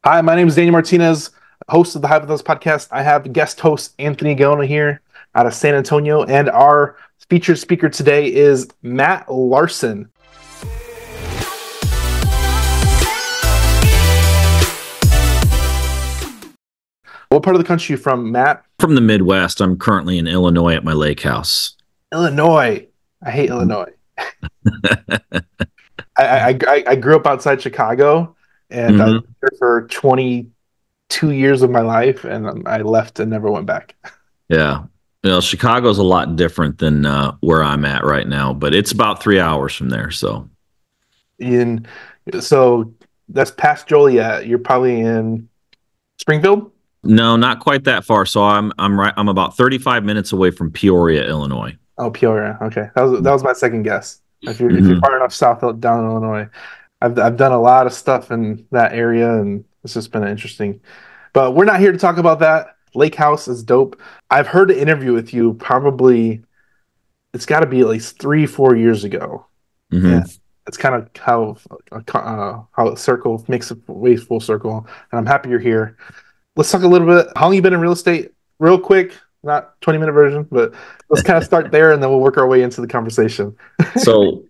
Hi, my name is Daniel Martinez, host of the Hypothesis podcast. I have guest host Anthony Gaona here out of San Antonio, and our featured speaker today is Matt Larson. What part of the country are you from, Matt? From the Midwest. I'm currently in Illinois at my lake house. Illinois. I hate Illinois. I grew up outside Chicago, and I lived there for 22 years of my life, and I left and never went back. Yeah. Chicago's a lot different than where I'm at right now, but it's about 3 hours from there. So that's past Joliet. You're probably in Springfield? No, not quite that far. So I'm about 35 minutes away from Peoria, Illinois. Oh, Peoria. Okay. That was my second guess. If you're far enough south down in Illinois. I've done a lot of stuff in that area, and it's just been interesting. But we're not here to talk about that. Lake House is dope. I've heard an interview with you probably, it's got to be at least 3-4 years ago. Yeah, it's kind of how a circle makes its way full circle, and I'm happy you're here. Let's talk a little bit. How long you been in real estate? Real quick, not 20-minute version, but let's kind of start there, and then we'll work our way into the conversation. So,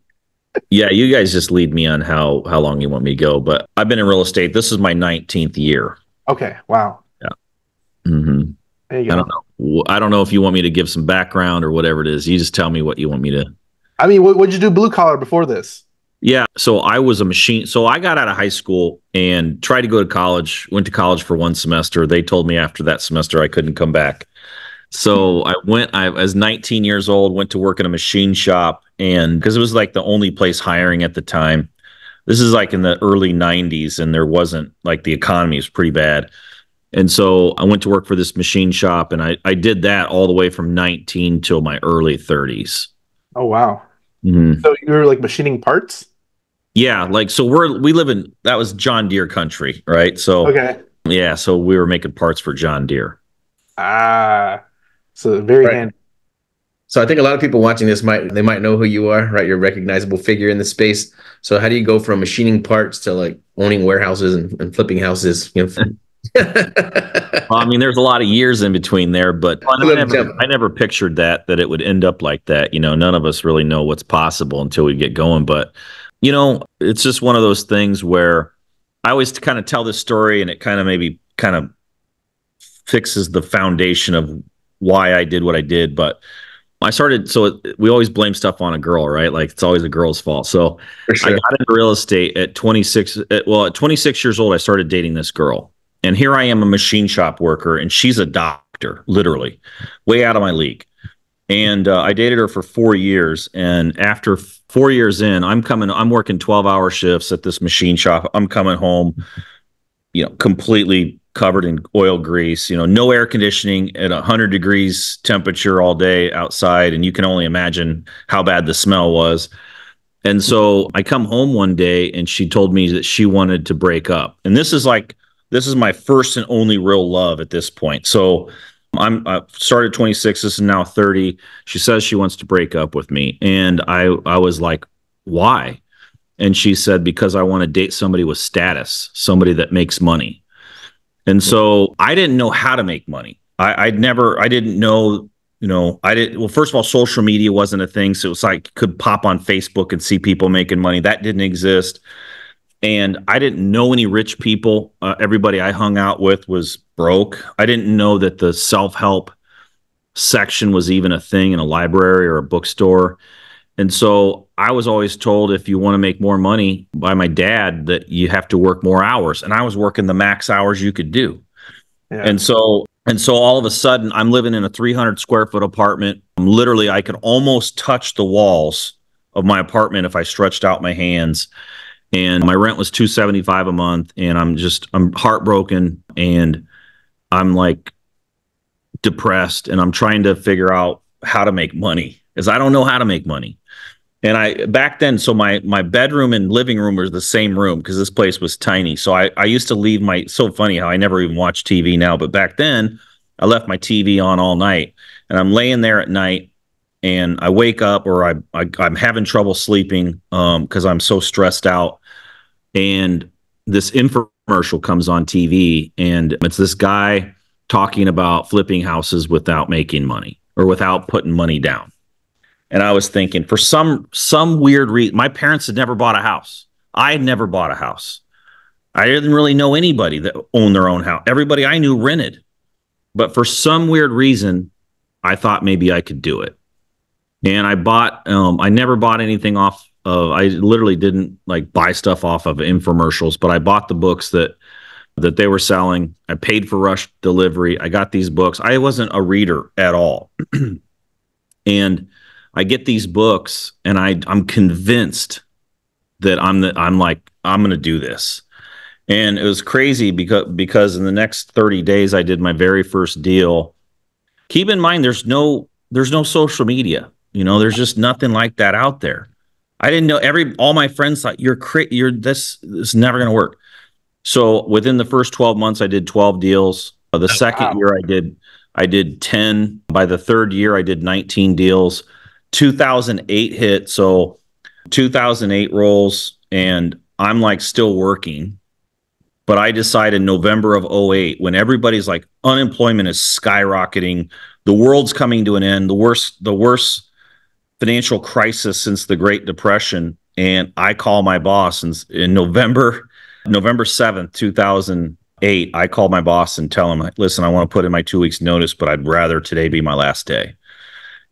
yeah, you guys just lead me on how long you want me to go. But I've been in real estate. This is my 19th year. Okay. Wow. Yeah. There you go. I don't know if you want me to give some background or whatever it is. You just tell me what you want me to. I mean, what'd you do blue collar before this? Yeah. So I was a machine. So I got out of high school and tried to go to college, went to college for one semester. They told me after that semester I couldn't come back. So I was 19 years old, went to work in a machine shop, and because it was like the only place hiring at the time. This is like in the early 90s, and there wasn't, like, the economy was pretty bad. And so I went to work for this machine shop, and I did that all the way from 19 till my early 30s. Oh, wow. So you were like machining parts? Yeah, like, so that was John Deere country, right? So okay. Yeah, so we were making parts for John Deere. So very handy. So I think a lot of people watching this might know who you are, right? You're a recognizable figure in the space. So how do you go from machining parts to like owning warehouses and flipping houses? Well, I mean, there's a lot of years in between there, but I never pictured that it would end up like that. None of us really know what's possible until we get going. But, it's just one of those things where I always kind of tell this story, and it kind of maybe kind of fixes the foundation of why I did what I did. But we always blame stuff on a girl, right? Like, it's always a girl's fault. So sure. I got into real estate at 26. At 26 years old, I started dating this girl. And here I am, a machine shop worker, and she's a doctor, literally, way out of my league. And I dated her for 4 years. And after 4 years in, I'm working 12-hour shifts at this machine shop. I'm coming home, completely covered in oil grease, no air conditioning at 100 degrees temperature all day outside. And you can only imagine how bad the smell was. And so I come home one day, and she told me that she wanted to break up. And this is my first and only real love at this point. So I started 26. This is now 30. She says she wants to break up with me. And I was like, why? And she said, because I want to date somebody with status, somebody that makes money. And so I didn't know how to make money. Well, first of all, social media wasn't a thing. So it was like, could pop on Facebook and see people making money. That didn't exist. And I didn't know any rich people. Everybody I hung out with was broke. I didn't know that the self-help section was even a thing in a library or a bookstore. And so I was always told, if you want to make more money, by my dad, that you have to work more hours. And I was working the max hours you could do. Yeah. And so all of a sudden, I'm living in a 300 square foot apartment. Literally, I could almost touch the walls of my apartment if I stretched out my hands. And my rent was $275 a month. And I'm heartbroken, and I'm like depressed, and I'm trying to figure out how to make money, because I don't know how to make money. And back then, so my bedroom and living room were the same room, because this place was tiny. So I used to leave so funny how I never even watch TV now, but back then I left my TV on all night, and I'm laying there at night, and I wake up, or I'm having trouble sleeping because I'm so stressed out. And this commercial comes on TV, and it's this guy talking about flipping houses without making money or without putting money down. And I was thinking, for some weird reason, my parents had never bought a house. I had never bought a house. I didn't really know anybody that owned their own house. Everybody I knew rented. But for some weird reason, I thought maybe I could do it. And I never bought anything off of, I literally didn't like buy stuff off of infomercials, but I bought the books that they were selling. I paid for rush delivery. I got these books. I wasn't a reader at all. And I get these books and I'm convinced that I'm going to do this. And it was crazy because in the next 30 days, I did my very first deal. Keep in mind, there's no social media. There's just nothing like that out there. I didn't know all my friends thought this is never going to work. So within the first 12 months, I did 12 deals. The second year I did 10. By the third year, I did 19 deals. 2008 hit. So 2008 rolls and I'm like still working. But I decided November of 2008, when everybody's like unemployment is skyrocketing, the world's coming to an end, the worst financial crisis since the Great Depression. And I call my boss in November 7th, 2008, I called my boss and tell him, listen, I want to put in my 2 weeks notice, but I'd rather today be my last day.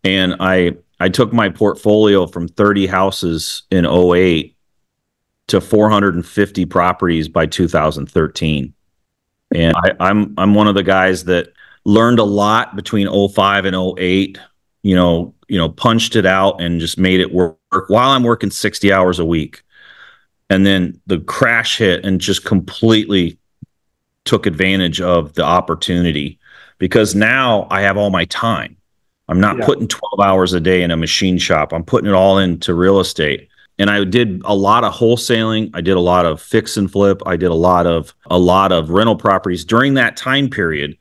And I took my portfolio from 30 houses in 2008 to 450 properties by 2013. And I'm one of the guys that learned a lot between 2005 and 2008, punched it out and just made it work while I'm working 60 hours a week. And then the crash hit and just completely took advantage of the opportunity because now I have all my time. I'm not putting 12 hours a day in a machine shop. I'm putting it all into real estate. And I did a lot of wholesaling. I did a lot of fix and flip. I did a lot of rental properties during that time period.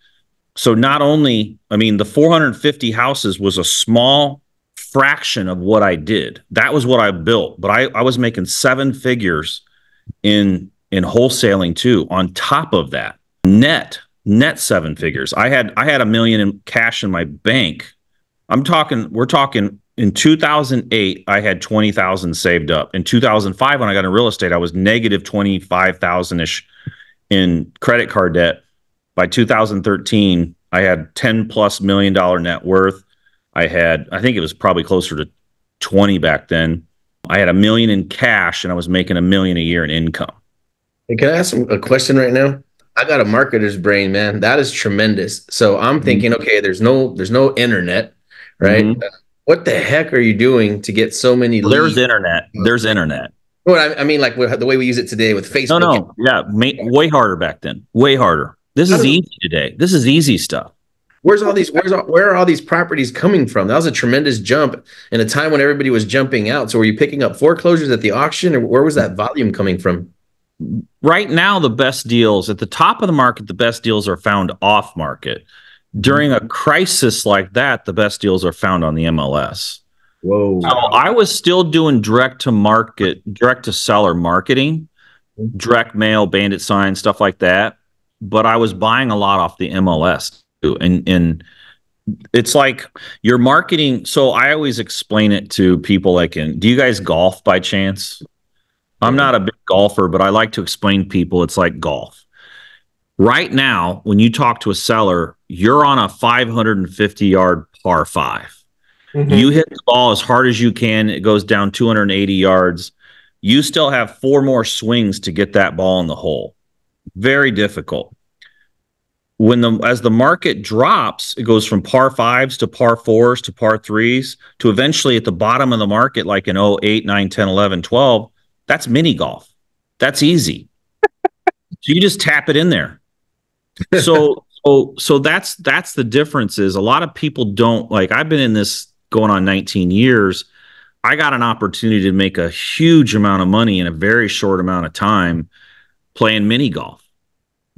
So not only, the 450 houses was a small fraction of what I did. That was what I built. But I was making 7 figures in wholesaling too. On top of that, net 7 figures. I had $1 million in cash in my bank. We're talking in 2008, I had 20,000 saved up. In 2005, when I got into real estate, I was negative 25,000-ish in credit card debt. By 2013, I had $10+ million net worth. I think it was probably closer to 20 back then. I had $1 million in cash and I was making $1 million a year in income. Hey, can I ask a question right now? I got a marketer's brain, man. That is tremendous. So I'm thinking, okay, there's no internet, right? Mm-hmm. What the heck are you doing to get so many leads? There's internet. There's internet. Well, I mean, like the way we use it today with Facebook. No. Yeah. Way harder back then. Way harder. This is easy today. This is easy stuff. Where are all these properties coming from? That was a tremendous jump in a time when everybody was jumping out. So were you picking up foreclosures at the auction, or where was that volume coming from? Right now, the best deals at the top of the market, the best deals are found off market. During a crisis like that, the best deals are found on the MLS. Whoa. So I was still doing direct to seller marketing, direct mail, bandit signs, stuff like that. But I was buying a lot off the MLS too. And it's like your marketing. So I always explain it to people do you guys golf by chance? I'm not a big golfer, but I like to explain to people it's like golf. Right now, when you talk to a seller, you're on a 550-yard par 5. Mm-hmm. You hit the ball as hard as you can. It goes down 280 yards. You still have 4 more swings to get that ball in the hole. Very difficult. As the market drops, it goes from par 5s to par 4s to par 3s to eventually at the bottom of the market, like in 08, 9, 10, 11, 12, that's mini golf. That's easy. So you just tap it in there. So that's the difference is a lot of people don't I've been in this going on 19 years. I got an opportunity to make a huge amount of money in a very short amount of time playing mini golf.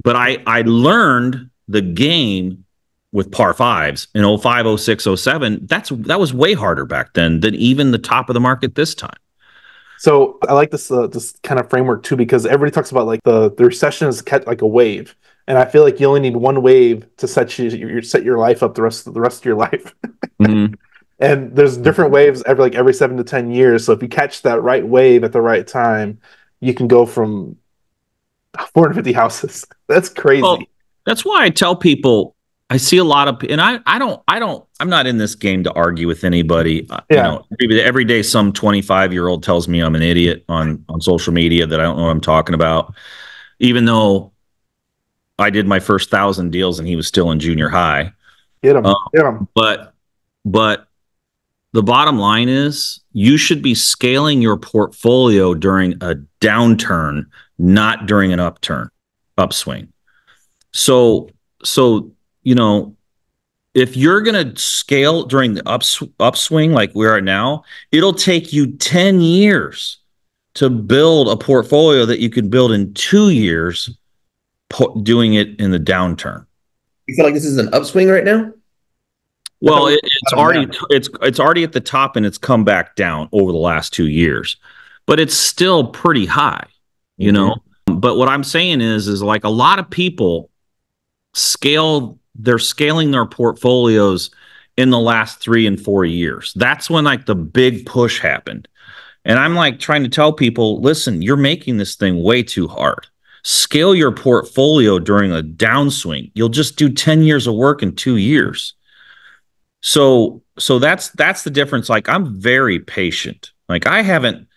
But I learned the game with par 5s in 05, 06, 07. That was way harder back then than even the top of the market this time. So I like this kind of framework too, because everybody talks about like the recession is like a wave, and I feel like you only need one wave to set your life up the rest of your life. Mm-hmm. And there's different waves every 7 to 10 years. So if you catch that right wave at the right time, you can go from 450 houses. That's Well, crazy. that's why I tell people I see a lot of, and I'm not in this game to argue with anybody. Yeah, Every day some 25-year-old tells me I'm an idiot on social media that I don't know what I'm talking about, even though I did my first 1,000 deals and he was still in junior high. get Uh, them, get them. but the bottom line is you should be scaling your portfolio during a downturn, not during an upswing. So, so, you know, if you're going to scale during the upswing like we are now, it'll take you 10 years to build a portfolio that you can build in 2 years doing it in the downturn. You feel like this is an upswing right now? Well, it's already at the top and it's come back down over the last 2 years, but it's still pretty high, you know. But what I'm saying is like a lot of people they're scaling their portfolios in the last 3 and 4 years. That's when like the big push happened. And I'm like trying to tell people, listen, you're making this thing way too hard. Scale your portfolio during a downswing. You'll just do 10 years of work in 2 years. So that's the difference. Like I'm very patient. Like I haven't,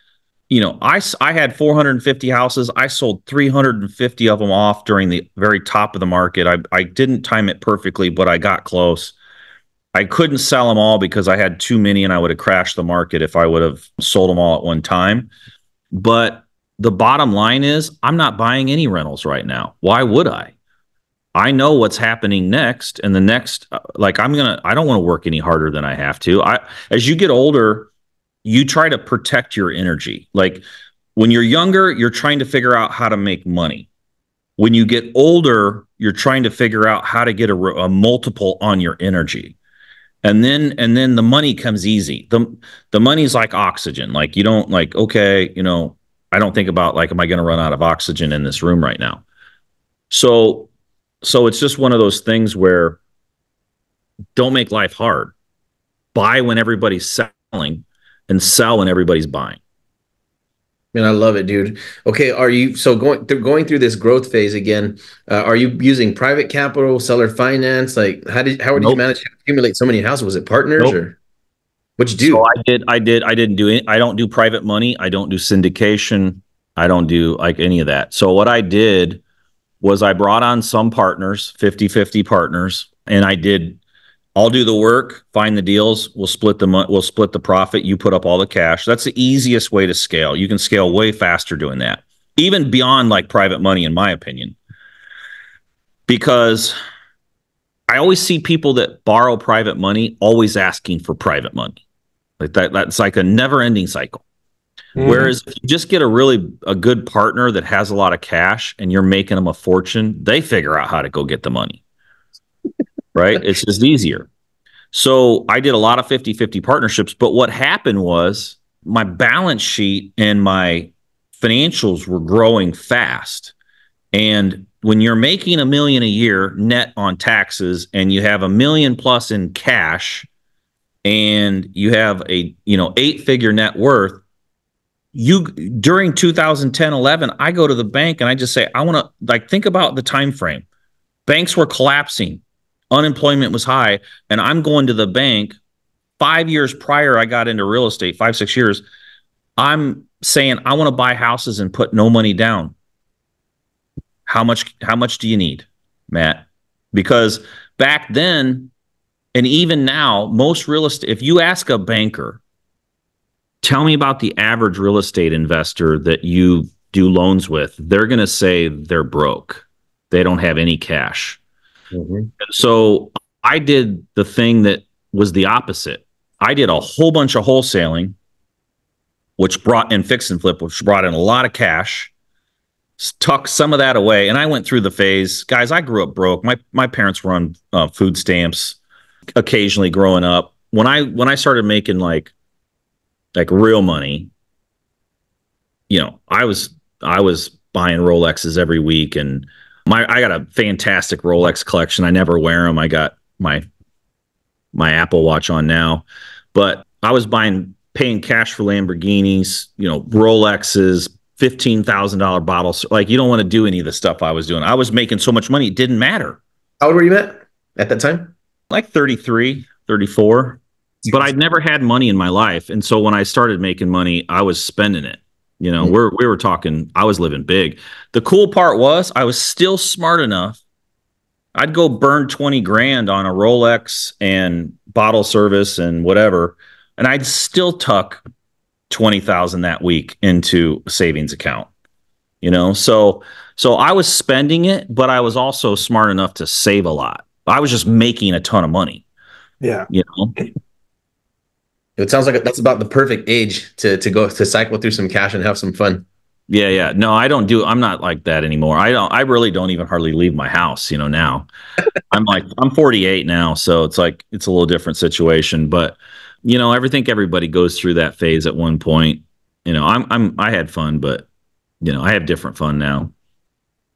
I had 450 houses. I sold 350 of them off during the very top of the market. I didn't time it perfectly, but I got close. I couldn't sell them all because I had too many and I would have crashed the market if I would have sold them all at one time. But the bottom line is I'm not buying any rentals right now. Why would I? I know what's happening next, and the next, I don't want to work any harder than I have to. As you get older, you try to protect your energy. Like when you're younger, you're trying to figure out how to make money. When you get older, you're trying to figure out how to get a multiple on your energy. And then the money comes easy. The money's like oxygen. Like you don't like, okay, I don't think about like, am I going to run out of oxygen in this room right now? So it's just one of those things where don't make life hard. Buy when everybody's selling and sell when everybody's buying. Man, I love it, dude. Okay, are you going through this growth phase again? Are you using private capital, seller finance? Like, how did you manage to accumulate so many houses? Was it partners or what'd you do? So I didn't do it. I don't do private money. I don't do syndication. I don't do like any of that. So what I did was I brought on some partners, 50-50 partners, and I'll do the work, find the deals, we'll split the profit, you put up all the cash. That's the easiest way to scale. You can scale way faster doing that, even beyond like private money, in my opinion. Because I always see people that borrow private money always asking for private money. Like that's like a never-ending cycle. Whereas if you just get a good partner that has a lot of cash and you're making them a fortune, they figure out how to go get the money. Right? It's just easier. So I did a lot of 50-50 partnerships, but what happened was my balance sheet and my financials were growing fast. And when you're making $1 million a year net on taxes and you have $1 million plus in cash and you have a 8-figure net worth, during 2010-11, I go to the bank and I just say, I want to like think about the time frame. Banks were collapsing, unemployment was high, and I'm going to the bank 5 years prior. I got into real estate, 5-6 years. I'm saying I want to buy houses and put no money down. How much do you need, Matt? Because back then, and even now, most real estate, if you ask a banker, tell me about the average real estate investor that you do loans with, they're going to say they're broke. They don't have any cash. And so I did the thing that was the opposite. I did a whole bunch of wholesaling, which brought in fix and flip, which brought in a lot of cash, tucked some of that away. And I went through the phase. Guys, I grew up broke. My parents were on food stamps occasionally growing up. When I started making like real money, I was buying Rolexes every week, and I got a fantastic Rolex collection. I never wear them. I got my Apple Watch on now, but I was paying cash for Lamborghinis, Rolexes, $15,000 bottles. Like, you don't want to do any of the stuff I was doing. I was making so much money, it didn't matter. How old were you at that time? Like 33, 34. But I'd never had money in my life. And so when I started making money, I was spending it. We were talking, I was living big. The cool part was I was still smart enough. I'd go burn 20 grand on a Rolex and bottle service and whatever, and I'd still tuck 20,000 that week into a savings account. So I was spending it, but I was also smart enough to save a lot. I was just making a ton of money. Yeah. It sounds like that's about the perfect age to go to cycle through some cash and have some fun. Yeah. No, I'm not like that anymore. I really don't even hardly leave my house, now. I'm 48 now, so it's like it's a little different situation. But, I think everybody goes through that phase at one point. I had fun, but I have different fun now.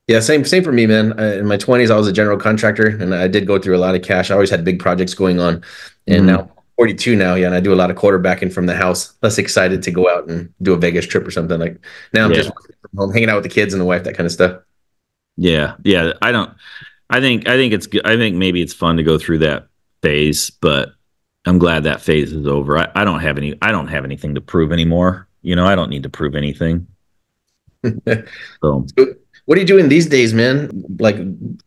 Yeah, same for me, man. In my 20s, I was a general contractor, and I did go through a lot of cash. I always had big projects going on, and now 42 now, yeah, and I do a lot of quarterbacking from the house. Less excited to go out and do a Vegas trip or something. Like now, I'm just working from home, hanging out with the kids and the wife, that kind of stuff. Yeah. I think it's good. I think maybe it's fun to go through that phase, but I'm glad that phase is over. I don't have anything to prove anymore. I don't need to prove anything. So what are you doing these days, man? Like,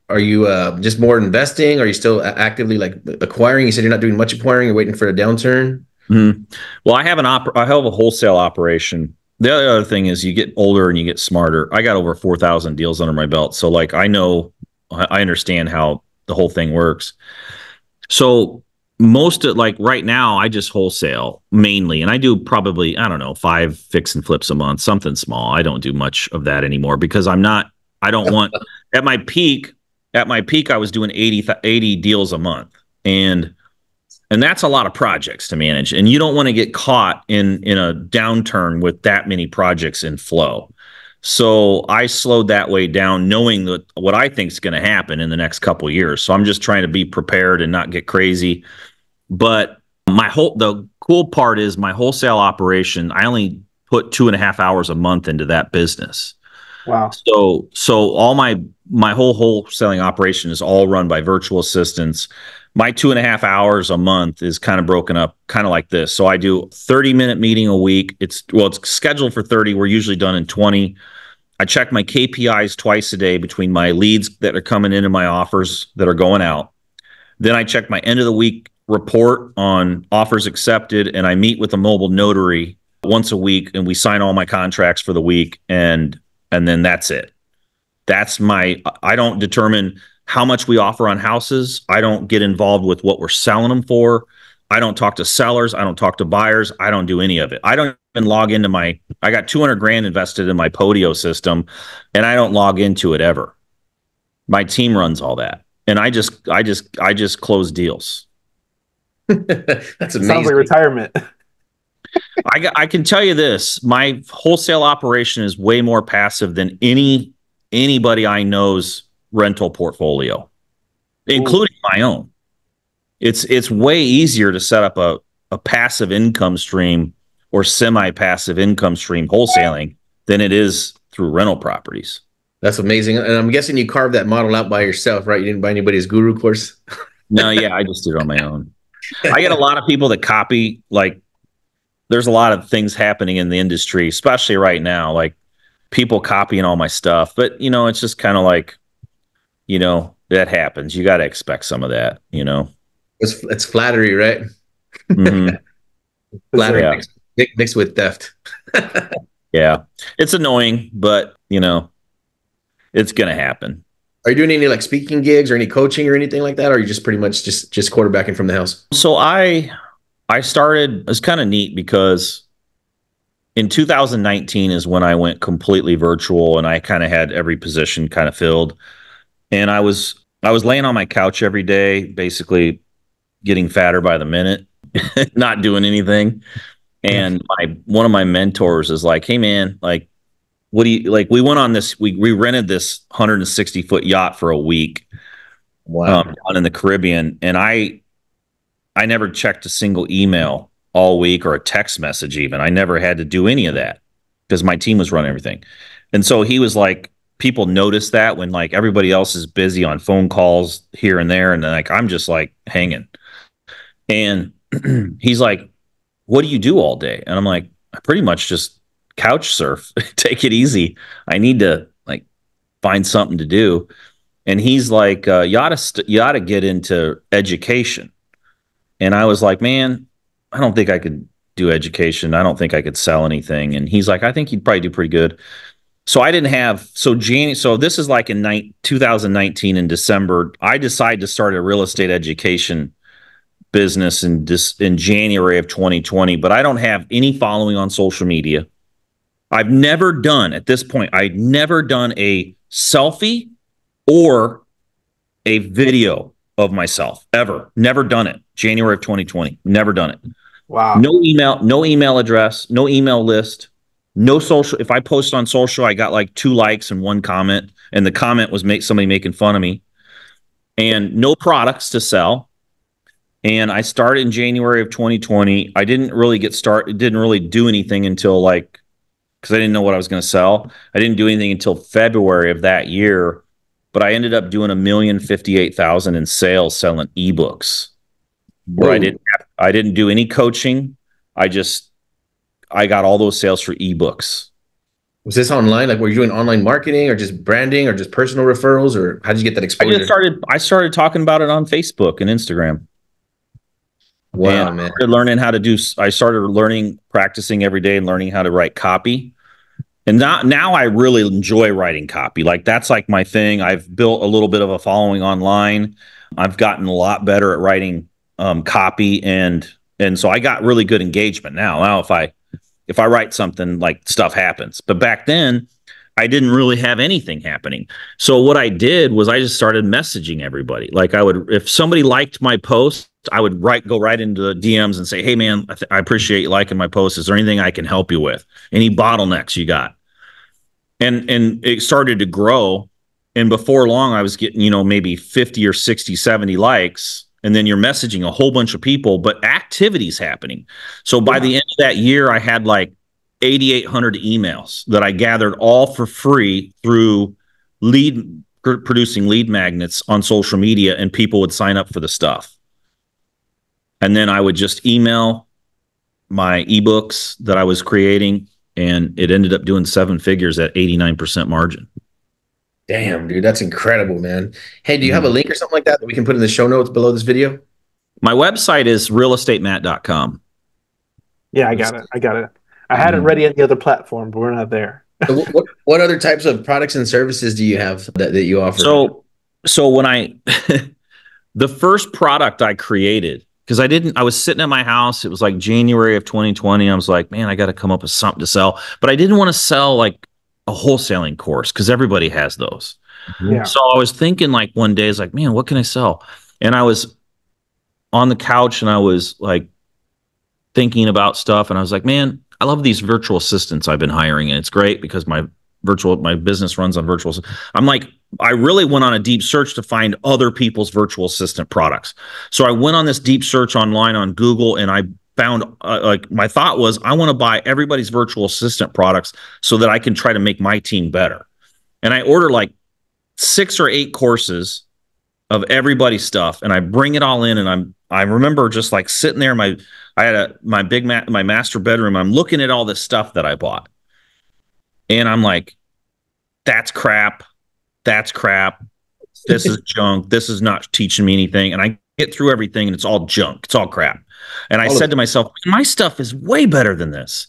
are you just more investing? Are you still actively like acquiring? You said you're not doing much acquiring. You're waiting for a downturn. Mm-hmm. Well, I have a wholesale operation. The other thing is you get older and you get smarter. I got over 4,000 deals under my belt. So like, I understand how the whole thing works. So like right now, I just wholesale mainly, and I do probably, I don't know, 5 fix and flips a month, something small. I don't do much of that anymore because I don't want at my peak, I was doing 80 deals a month. And that's a lot of projects to manage. And you don't want to get caught in a downturn with that many projects in flow. So I slowed that way down, knowing that what I think is going to happen in the next couple of years. So I'm just trying to be prepared and not get crazy. But the cool part is my wholesale operation, I only put 2.5 hours a month into that business. Wow. So all my whole wholesaling operation is all run by virtual assistants. My 2.5 hours a month is kind of broken up kind of like this. So I do 30-minute meeting a week. It's scheduled for 30. We're usually done in 20. I check my KPIs twice a day between my leads that are coming in and my offers that are going out. Then I check my end of the week report on offers accepted, and I meet with a mobile notary once a week, and we sign all my contracts for the week, and then that's it. I don't determine how much we offer on houses. I don't get involved with what we're selling them for. I don't talk to sellers. I don't talk to buyers. I don't do any of it. I don't even log into I got 200 grand invested in my Podio system, and I don't log into it ever. My team runs all that. And I just close deals. That's amazing. Sounds like retirement. I can tell you this, my wholesale operation is way more passive than anybody I know's rental portfolio, including my own. It's way easier to set up a passive income stream or semi-passive income stream wholesaling than it is through rental properties. That's amazing. And I'm guessing you carved that model out by yourself, right? You didn't buy anybody's guru course? No, yeah, I just did it on my own. I get a lot of people that copy, like, there's a lot of things happening in the industry, especially right now, like people copying all my stuff. But, it's just kind of like, that happens. You got to expect some of that, It's flattery, right? Mm-hmm. Flattery mixed with theft. Yeah. It's annoying, but, it's going to happen. Are you doing any like speaking gigs or any coaching or anything like that? Or are you just pretty much just quarterbacking from the house? So I started, it's kind of neat because in 2019 is when I went completely virtual, and I kind of had every position kind of filled. And I was laying on my couch every day, basically getting fatter by the minute, not doing anything. And one of my mentors is like, hey man, like, what do you like? We went on this, we rented this 160-foot yacht for a week Wow. down in the Caribbean. And I never checked a single email all week or a text message even. I never had to do any of that because my team was running everything. And so he was like, people notice that when like everybody else is busy on phone calls here and there. And then like, I'm just like hanging. And he's like, what do you do all day? And I'm like, I pretty much just couch surf, take it easy. I need to like find something to do. And he's like, you ought to get into education. And I was like, man, I don't think I could do education. I don't think I could sell anything. And he's like, I think you'd probably do pretty good. So I didn't have, so this is like in 2019 in December, I decided to start a real estate education business in January of 2020, but I don't have any following on social media. I'd never done a selfie or a video of myself ever. Never done it. January of 2020. Never done it. Wow. No email address, no email list, no social. If I post on social, I got like 2 likes and 1 comment, and the comment was somebody making fun of me, and no products to sell. And I started in January of 2020. I didn't really didn't really do anything until like, because I didn't know what I was going to sell. I didn't do anything until February of that year, but I ended up doing $1,058,000 in sales selling ebooks. Where I didn't do any coaching. I got all those sales for ebooks. Was this online? Like, were you doing online marketing or just branding or just personal referrals, or how did you get that exposure? I started talking about it on Facebook and Instagram. Wow, and man. I started learning, practicing every day and learning how to write copy. And now I really enjoy writing copy. Like that's like my thing. I've built a little bit of a following online. I've gotten a lot better at writing copy, and so I got really good engagement now. Now if I write something, like stuff happens. But back then I didn't really have anything happening. So what I did was I just started messaging everybody. Like if somebody liked my post, I would go right into the DMs and say, hey man, I appreciate you liking my post. Is there anything I can help you with? Any bottlenecks you got? And it started to grow. And before long, I was getting, maybe 50 or 60, 70 likes. And then you're messaging a whole bunch of people, but activity's happening. So by the end of that year, I had like 8,800 emails that I gathered all for free through producing lead magnets on social media, and people would sign up for the stuff. And then I would just email my ebooks that I was creating, and it ended up doing 7 figures at 89% margin. Damn, dude, that's incredible, man. Hey, do you have a link or something like that we can put in the show notes below this video? My website is realestatemat.com. Yeah, I got it. I had it ready on the other platform, but we're not there. So what other types of products and services do you have that you offer? So when the first product I created, because I was sitting at my house. It was like January of 2020. I was like, man, I got to come up with something to sell. But I didn't want to sell like a wholesaling course because everybody has those. Yeah. So I was thinking like one day, I was like, man, what can I sell? And I was on the couch and I was like thinking about stuff. And I was like, man, I love these virtual assistants I've been hiring. And it's great because my business runs on virtual. I'm like, I really went on a deep search to find other people's virtual assistant products. So I went on this deep search online on Google, and I found like my thought was, I want to buy everybody's virtual assistant products so that I can try to make my team better. And I ordered like 6 or 8 courses of everybody's stuff, and I bring it all in. And I remember just like sitting there in my master bedroom. I'm looking at all this stuff that I bought, and I'm like, that's crap. That's crap. This is junk. This is not teaching me anything. And I get through everything and it's all junk. It's all crap. And I said to myself, my stuff is way better than this.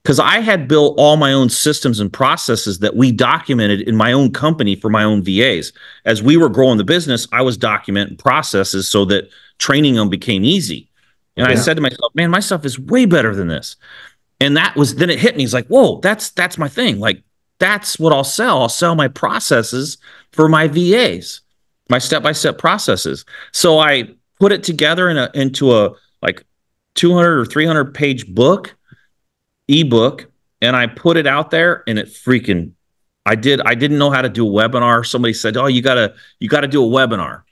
Because I had built all my own systems and processes that we documented in my own company for my own VAs. As we were growing the business, I was documenting processes so that training them became easy. And I said to myself, man, my stuff is way better than this. And then it hit me. It's like, whoa, that's my thing. Like, that's what I'll sell. I'll sell my processes for my VAs, my step-by-step processes. So I put it together into a like 200 or 300 page ebook, and I put it out there, and it freaking, I didn't know how to do a webinar. Somebody said, oh, you gotta do a webinar.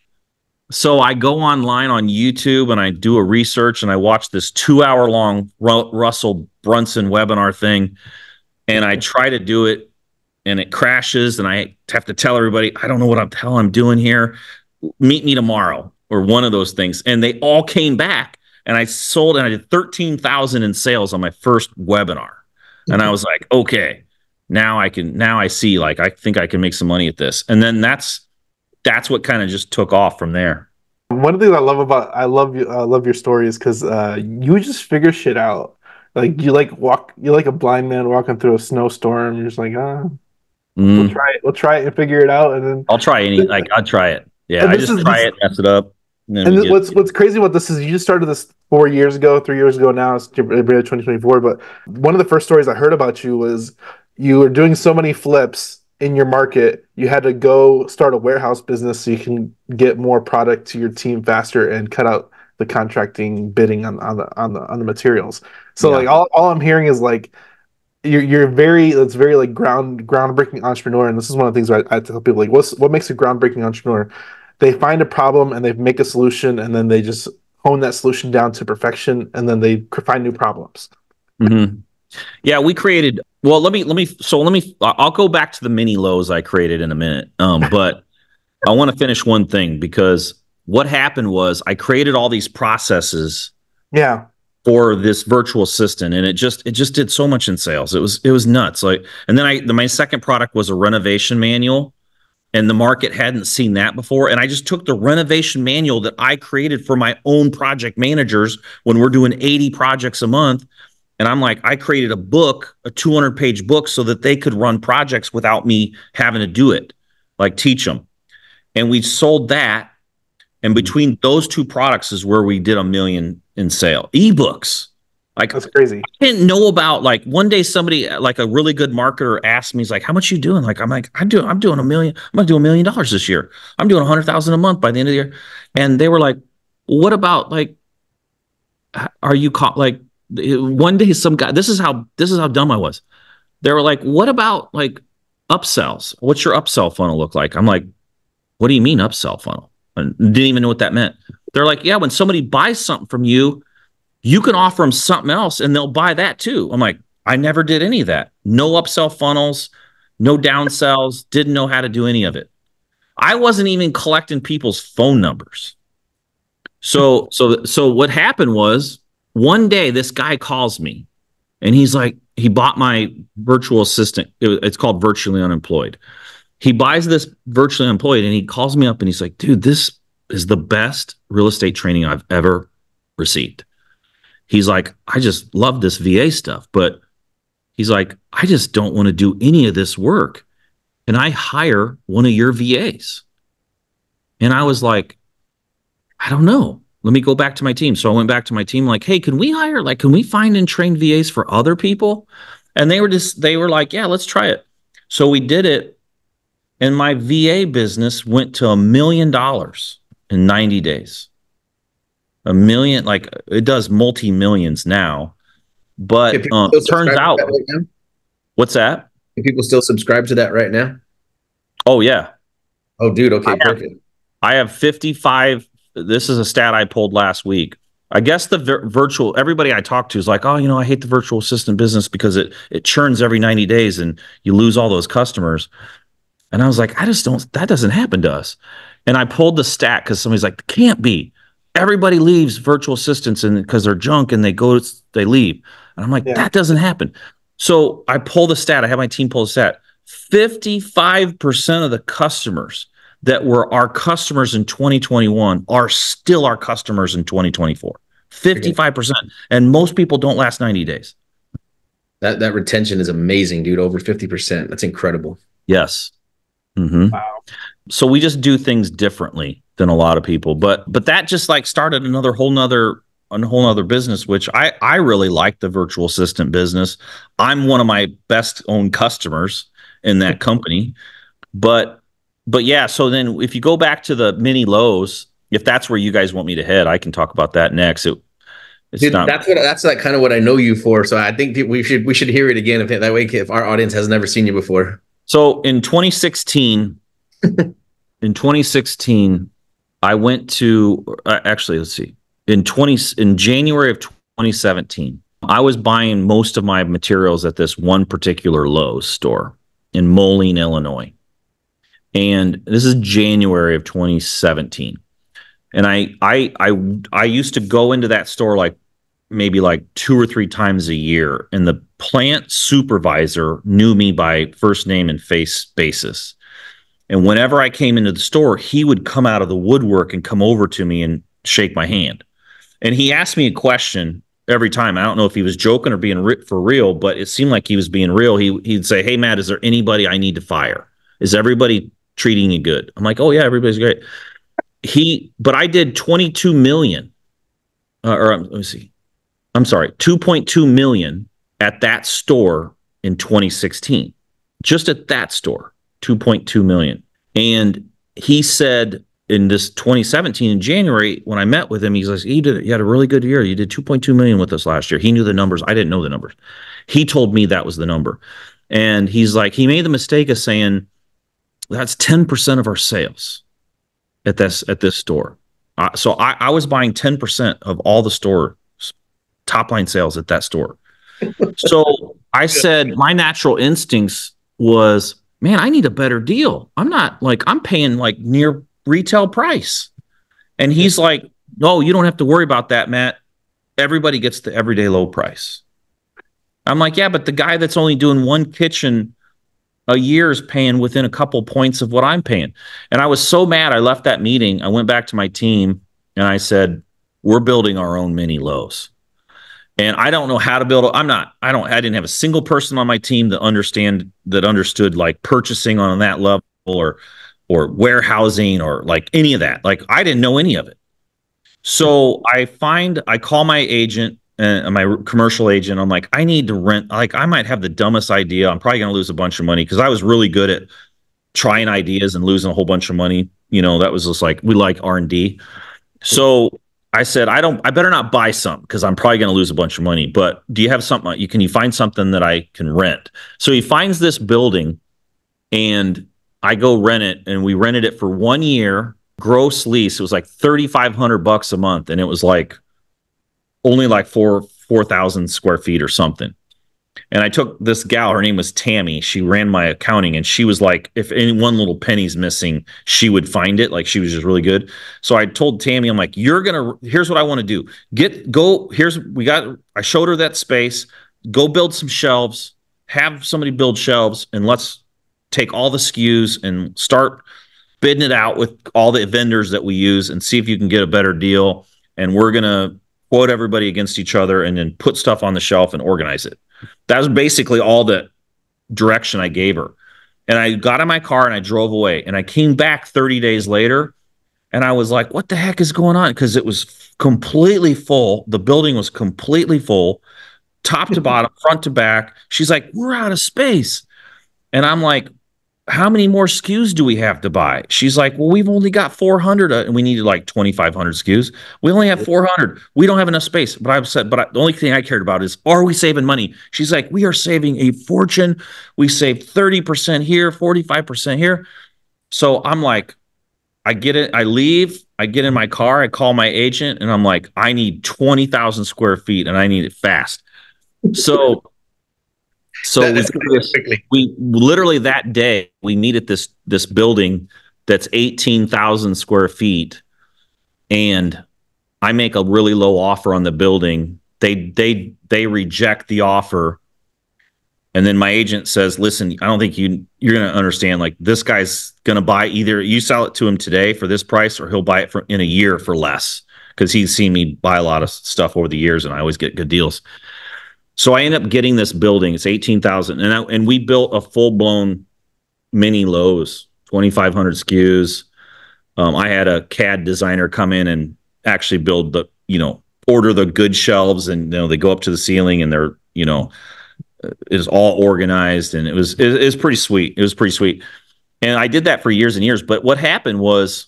So I go online on YouTube and I do a research, and I watch this 2 hour long Russell Brunson webinar thing. And I try to do it, and it crashes, and I have to tell everybody, I don't know what the hell I'm doing here. Meet me tomorrow, or one of those things. And they all came back, and I sold, and I did 13,000 in sales on my first webinar. And I was like, okay, now I see, like, I think I can make some money at this. And then that's what kind of just took off from there. One of the things I love your story is because you just figure shit out. Like you're like a blind man walking through a snowstorm. You're just like, we'll try it and figure it out, and then I'll try I'll try it. Yeah, I just try it, mess it up. And what's crazy about this is you just started this 3 years ago now. It's 2024. But one of the first stories I heard about you was you were doing so many flips in your market, you had to go start a warehouse business so you can get more product to your team faster and cut out the contracting bidding on the materials. So like all I'm hearing is like it's very like groundbreaking entrepreneur. And this is one of the things where I tell people, like, what makes a groundbreaking entrepreneur? They find a problem and they make a solution, and then they just hone that solution down to perfection, and then they find new problems. Mm-hmm. Yeah, we created. Well, I'll go back to the mini lows I created in a minute. But I want to finish one thing, because what happened was I created all these processes. Yeah. For this virtual assistant, and it just did so much in sales. It was nuts. Like, and then my second product was a renovation manual, and the market hadn't seen that before. And I just took the renovation manual that I created for my own project managers when we're doing 80 projects a month. And I'm like, I created a book, a 200-page book, so that they could run projects without me having to do it, like teach them. And we sold that. And between those two products is where we did $1 million in sale. Ebooks. Like, that's crazy. I didn't know about, like, one day somebody, like a really good marketer, asked me, he's like, how much you doing? Like, I'm doing $1 million. I'm going to do $1 million this year. I'm doing 100,000 a month by the end of the year. And they were like, what about, like, are you like, one day some guy, this is how dumb I was. They were like, what about, like, upsells? What's your upsell funnel look like? I'm like, what do you mean upsell funnel? I didn't even know what that meant. They're like, yeah, when somebody buys something from you, you can offer them something else and they'll buy that too. I'm like, I never did any of that. No upsell funnels, no downsells, didn't know how to do any of it. I wasn't even collecting people's phone numbers. So what happened was, one day this guy calls me, and he's like, he bought my virtual assistant. It's called Virtually Unemployed. He buys this Virtually Unemployed, and he calls me up and he's like, dude, this is the best real estate training I've ever received. He's like, I just love this VA stuff, but he's like, I just don't want to do any of this work. And I hire one of your VAs. And I was like, I don't know. Let me go back to my team. So I went back to my team, like, hey, can we find and train VAs for other people? And they were like, yeah, let's try it. So we did it. And my VA business went to $1 million in 90 days. $1 million, like, it does multi-millions now. But it turns out, right, what's that? Can people still subscribe to that right now? Oh, yeah. Oh, dude. Okay, perfect. I have 55. This is a stat I pulled last week. I guess the virtual, everybody I talk to is like, oh, I hate the virtual assistant business because it churns every 90 days and you lose all those customers. And I was like, that doesn't happen to us. And I pulled the stat because somebody's like, can't be. Everybody leaves virtual assistants because they're junk and they leave. And I'm like, that doesn't happen. So I pull the stat. I have my team pull the stat. 55% of the customers that were our customers in 2021 are still our customers in 2024. 55%. And most people don't last 90 days. That retention is amazing, dude. Over 50%. That's incredible. Yes. Mm-hmm. Wow. So we just do things differently than a lot of people, but that just like started a whole nother business, which I really like the virtual assistant business. I'm one of my best owned customers in that company, but yeah. So then if you go back to the mini lows, if that's where you guys want me to head, I can talk about that next. It's Dude, not. that's like kind of what I know you for. So I think we should hear it again if that way if our audience has never seen you before. So in 2016, I went to actually, let's see, in January of 2017, I was buying most of my materials at this one particular Lowe's store in Moline, Illinois. And this is January of 2017. And I used to go into that store like maybe like 2 or 3 times a year. And the plant supervisor knew me by first name and face basis. And whenever I came into the store, he would come out of the woodwork and come over to me and shake my hand. And he asked me a question every time. I don't know if he was joking or being for real, but it seemed like he was being real. He'd say, "Hey, Matt, is there anybody I need to fire? Is everybody treating you good?" I'm like, "Oh yeah, everybody's great." But I did 22 million, let me see. I'm sorry, 2.2 million at that store in 2016, just at that store. 2.2 million. And he said in this 2017 in January, when I met with him, he's like, you had a really good year. You did 2.2 million with us last year. He knew the numbers. I didn't know the numbers. He told me that was the number. And he's like, he made the mistake of saying that's 10% of our sales at this store. So I was buying 10% of all the store top line sales at that store. So I said, my natural instincts was, man, I need a better deal. I'm paying like near retail price. And he's like, no, you don't have to worry about that, Matt. Everybody gets the everyday low price. I'm like, yeah, but the guy that's only doing one kitchen a year is paying within a couple points of what I'm paying. And I was so mad. I left that meeting. I went back to my team and I said, we're building our own mini Lowe's. And I don't know how to build. I didn't have a single person on my team that understood like purchasing on that level or warehousing or like any of that. Like I didn't know any of it. So I call my agent, my commercial agent. I'm like, I need to rent. Like I might have the dumbest idea. I'm probably going to lose a bunch of money because I was really good at trying ideas and losing a whole bunch of money. That was just like, we like R&D. So I said, I better not buy something because I'm probably going to lose a bunch of money. But do you have something? Can you find something that I can rent? So he finds this building and I go rent it. And we rented it for 1 year, gross lease. It was like $3,500 a month. And it was like only like 4,000 square feet or something. And I took this gal, her name was Tammy. She ran my accounting and she was like, if any one little penny's missing, she would find it. Like she was just really good. So I told Tammy, I'm like, here's what I want to do. I showed her that space, go build some shelves, have somebody build shelves, and let's take all the SKUs and start bidding it out with all the vendors that we use and see if you can get a better deal. And we're going to quote everybody against each other and then put stuff on the shelf and organize it. That was basically all the direction I gave her. And I got in my car and I drove away. And I came back 30 days later and I was like, what the heck is going on? Because it was completely full. The building was completely full, top to bottom, front to back. She's like, we're out of space. And I'm like, how many more SKUs do we have to buy? She's like, well, we've only got 400 and we needed like 2,500 SKUs. We only have 400. We don't have enough space. But I've said, the only thing I cared about is, are we saving money? She's like, we are saving a fortune. We saved 30% here, 45% here. So I'm like, I get it. I leave, I get in my car, I call my agent and I'm like, I need 20,000 square feet and I need it fast. So we literally that day we meet at this building that's 18,000 square feet, and I make a really low offer on the building. They reject the offer, and then my agent says, "Listen, I don't think you're going to understand. Like this guy's going to buy either you sell it to him today for this price, or he'll buy it in a year for less because he's seen me buy a lot of stuff over the years, and I always get good deals." So I end up getting this building. It's 18,000. And we built a full-blown mini Lowe's, 2,500 SKUs. I had a CAD designer come in and actually build order the good shelves. And, they go up to the ceiling and they're, is all organized. And it was pretty sweet. It was pretty sweet. And I did that for years and years. But what happened was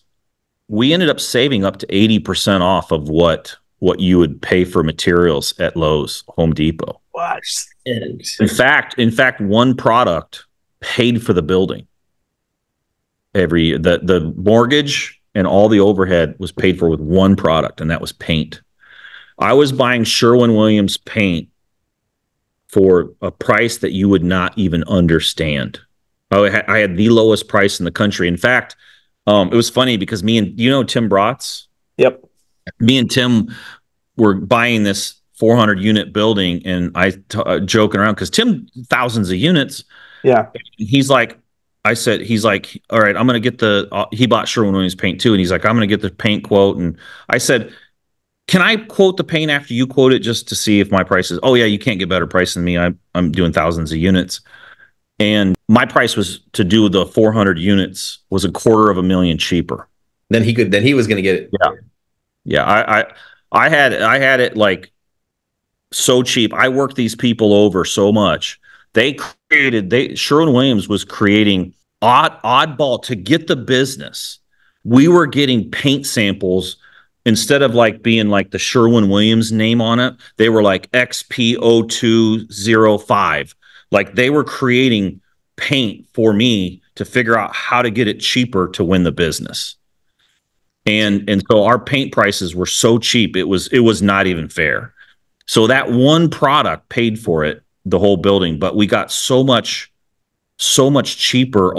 we ended up saving up to 80% off of what what you would pay for materials at Lowe's, Home Depot. What? In fact, one product paid for the building. The mortgage and all the overhead was paid for with one product, and that was paint. I was buying Sherwin-Williams paint for a price that you would not even understand. I had the lowest price in the country. In fact, it was funny because Tim Bratz? Yep. Me and Tim were buying this 400 unit building, and joking around because Tim, thousands of units. Yeah. He's like, all right, I'm going to get he bought Sherwin-Williams paint too. And he's like, I'm going to get the paint quote. And I said, can I quote the paint after you quote it just to see if my price is, oh yeah, you can't get better price than me. I'm doing thousands of units. And my price was to do the 400 units was $250,000 cheaper. Then he was going to get it. Yeah. Yeah. I had it like so cheap. I worked these people over so much. Sherwin-Williams was creating oddball to get the business. We were getting paint samples instead of like being like the Sherwin-Williams name on it. They were like XP0205. Like they were creating paint for me to figure out how to get it cheaper to win the business. And so our paint prices were so cheap, it was not even fair. So that one product paid for it, the whole building, but we got so much cheaper